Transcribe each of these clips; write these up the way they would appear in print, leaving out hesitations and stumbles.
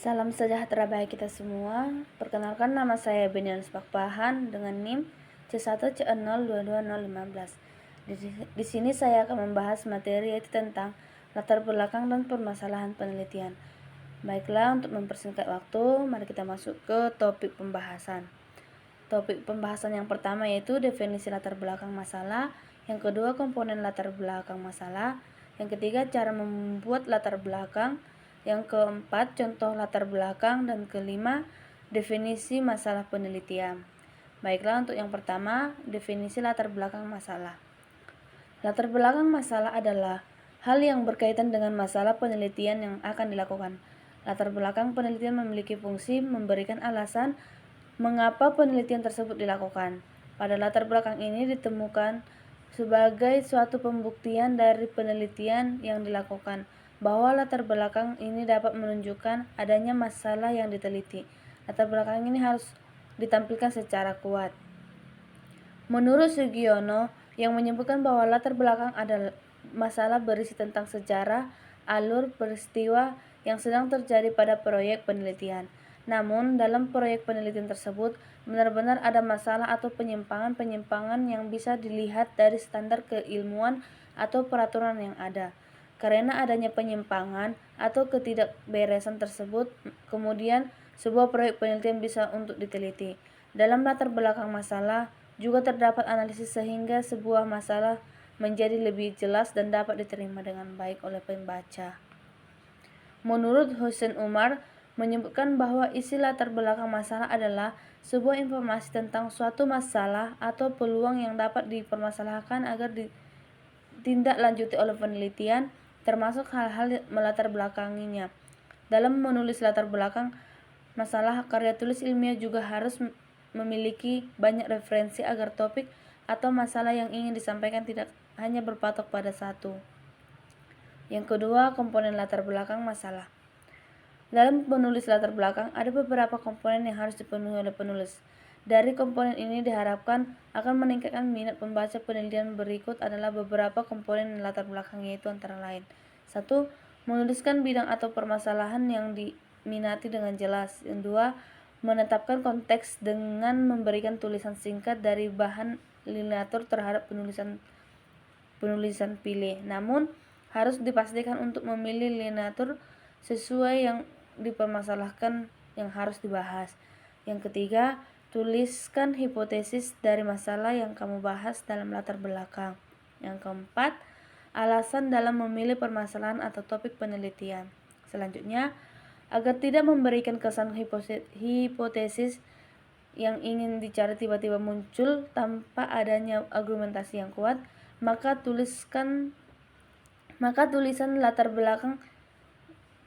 Salam sejahtera bagi kita semua. Perkenalkan, nama saya Benianus Pakpahan dengan NIM C1CN022015. Di sini saya akan membahas materi yaitu tentang latar belakang dan permasalahan penelitian. Baiklah, untuk mempersingkat waktu, mari kita masuk ke topik pembahasan. Topik pembahasan yang pertama yaitu definisi latar belakang masalah, yang kedua komponen latar belakang masalah, yang ketiga cara membuat latar belakang, yang keempat contoh latar belakang, dan kelima definisi masalah penelitian. Baiklah, untuk yang pertama, definisi latar belakang masalah. Latar belakang masalah adalah hal yang berkaitan dengan masalah penelitian yang akan dilakukan. Latar belakang penelitian memiliki fungsi memberikan alasan mengapa penelitian tersebut dilakukan. Pada latar belakang ini ditemukan sebagai suatu pembuktian dari penelitian yang dilakukan bahwa latar belakang ini dapat menunjukkan adanya masalah yang diteliti. Latar belakang ini harus ditampilkan secara kuat. Menurut Sugiono, yang menyebutkan bahwa latar belakang adalah masalah berisi tentang sejarah, alur, peristiwa yang sedang terjadi pada proyek penelitian. Namun, dalam proyek penelitian tersebut, benar-benar ada masalah atau penyimpangan-penyimpangan yang bisa dilihat dari standar keilmuan atau peraturan yang ada. Karena adanya penyimpangan atau ketidakberesan tersebut, kemudian sebuah proyek penelitian bisa untuk diteliti. Dalam latar belakang masalah, juga terdapat analisis sehingga sebuah masalah menjadi lebih jelas dan dapat diterima dengan baik oleh pembaca. Menurut Hussein Umar, menyebutkan bahwa isi latar belakang masalah adalah sebuah informasi tentang suatu masalah atau peluang yang dapat dipermasalahkan agar ditindaklanjuti oleh penelitian, termasuk hal-hal melatar belakanginya. Dalam menulis latar belakang masalah, karya tulis ilmiah juga harus memiliki banyak referensi agar topik atau masalah yang ingin disampaikan tidak hanya berpatok pada satu. Yang kedua, komponen latar belakang masalah. Dalam menulis latar belakang, ada beberapa komponen yang harus dipenuhi oleh penulis. Dari komponen ini diharapkan akan meningkatkan minat pembaca. Penelitian berikut adalah beberapa komponen latar belakang, yaitu antara lain: 1. Menuliskan bidang atau permasalahan yang diminati dengan jelas. Yang 2. Menetapkan konteks dengan memberikan tulisan singkat dari bahan literatur terhadap penulisan pilih. Namun, harus dipastikan untuk memilih literatur sesuai yang dipermasalahkan yang harus dibahas. Yang ketiga, tuliskan hipotesis dari masalah yang kamu bahas dalam latar belakang. Yang keempat, alasan dalam memilih permasalahan atau topik penelitian. Selanjutnya, agar tidak memberikan kesan hipotesis yang ingin dicari tiba-tiba muncul tanpa adanya argumentasi yang kuat, maka tulisan latar belakang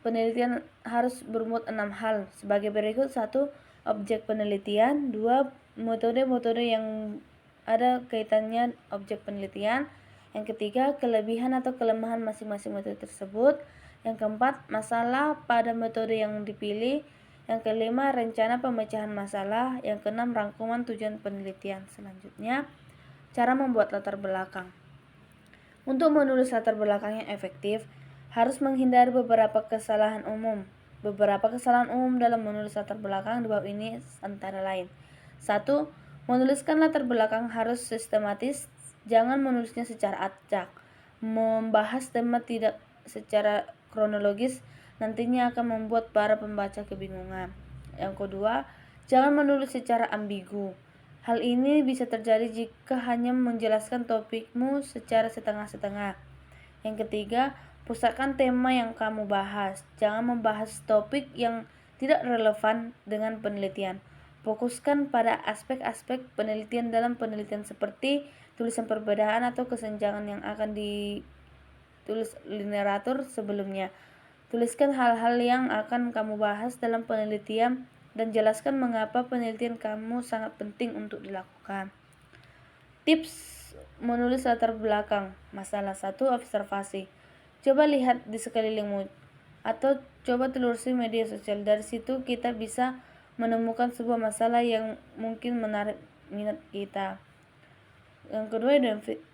penelitian harus bermuat 6 hal sebagai berikut: 1. Objek penelitian. 2. Metode-metode yang ada kaitannya objek penelitian. Yang ketiga, kelebihan atau kelemahan masing-masing metode tersebut. Yang keempat, masalah pada metode yang dipilih. Yang kelima, rencana pemecahan masalah. Yang keenam, rangkuman tujuan penelitian. Selanjutnya, cara membuat latar belakang. Untuk menulis latar belakang yang efektif, harus menghindari beberapa kesalahan umum. Beberapa kesalahan umum dalam menulis latar belakang di bawah ini antara lain: 1. Menuliskan latar belakang harus sistematis. Jangan menulisnya secara acak. Membahas tema tidak secara kronologis nantinya akan membuat para pembaca kebingungan. Yang kedua, jangan menulis secara ambigu. Hal ini bisa terjadi jika hanya menjelaskan topikmu secara setengah-setengah. Yang ketiga, pusatkan tema yang kamu bahas. Jangan membahas topik yang tidak relevan dengan penelitian. Fokuskan pada aspek-aspek penelitian dalam penelitian seperti tulisan perbedaan atau kesenjangan yang akan ditulis literatur sebelumnya. Tuliskan hal-hal yang akan kamu bahas dalam penelitian dan jelaskan mengapa penelitian kamu sangat penting untuk dilakukan. Tips menulis latar belakang masalah. 1. Observasi. Coba lihat di sekelilingmu atau coba telusuri media sosial. Dari situ kita bisa menemukan sebuah masalah yang mungkin menarik minat kita. Yang kedua,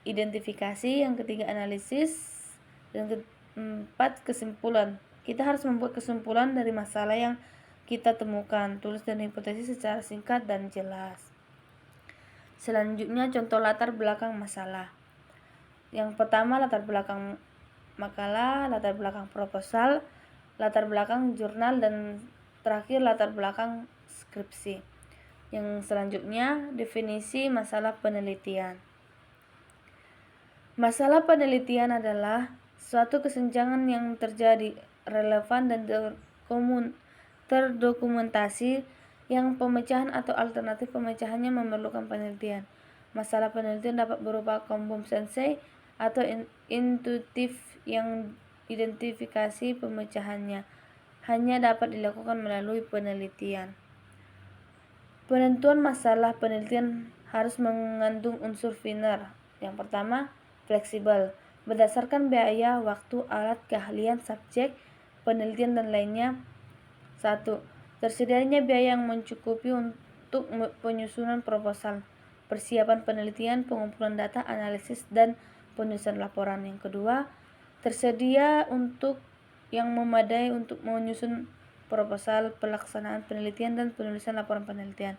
identifikasi. Yang ketiga, analisis. Yang keempat, kesimpulan. Kita harus membuat kesimpulan dari masalah yang kita temukan. Tulis dan hipotesis secara singkat dan jelas. Selanjutnya, contoh latar belakang masalah. Yang pertama, latar belakang makalah, latar belakang proposal, latar belakang jurnal, dan terakhir latar belakang skripsi. Yang selanjutnya, definisi masalah penelitian. Masalah penelitian adalah suatu kesenjangan yang terjadi, relevan dan terdokumentasi, yang pemecahan atau alternatif pemecahannya memerlukan penelitian. Masalah penelitian dapat berupa common sense atau intuitif, yang identifikasi pemecahannya hanya dapat dilakukan melalui penelitian. Penentuan masalah penelitian harus mengandung unsur FINER. Yang pertama, fleksibel, berdasarkan biaya, waktu, alat, keahlian, subjek, penelitian, dan lainnya. 1. Tersedianya biaya yang mencukupi untuk penyusunan proposal, persiapan penelitian, pengumpulan data, analisis, dan penulisan laporan. Yang kedua, tersedia untuk yang memadai untuk menyusun proposal, pelaksanaan penelitian, dan penulisan laporan penelitian.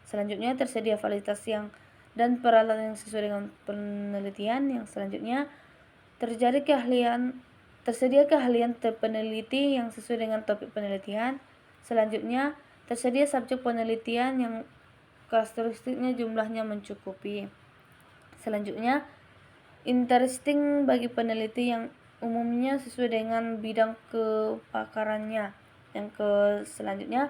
Selanjutnya, tersedia fasilitas dan peralatan yang sesuai dengan penelitian. Yang selanjutnya, tersedia keahlian peneliti yang sesuai dengan topik penelitian. Selanjutnya, tersedia subjek penelitian yang karakteristiknya jumlahnya mencukupi. Selanjutnya, interesting bagi peneliti yang umumnya sesuai dengan bidang kepakarannya. Selanjutnya,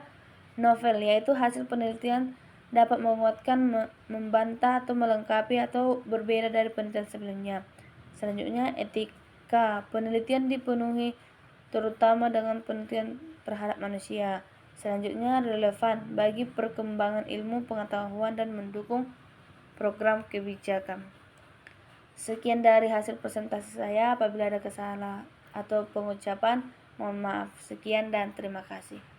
novel, yaitu hasil penelitian dapat menguatkan, membantah, atau melengkapi atau berbeda dari penelitian sebelumnya. Selanjutnya, etika, penelitian dipenuhi terutama dengan penelitian terhadap manusia. Selanjutnya, relevan, bagi perkembangan ilmu pengetahuan dan mendukung program kebijakan. Sekian dari hasil presentasi saya. Apabila ada kesalahan atau pengucapan, mohon maaf. Sekian dan terima kasih.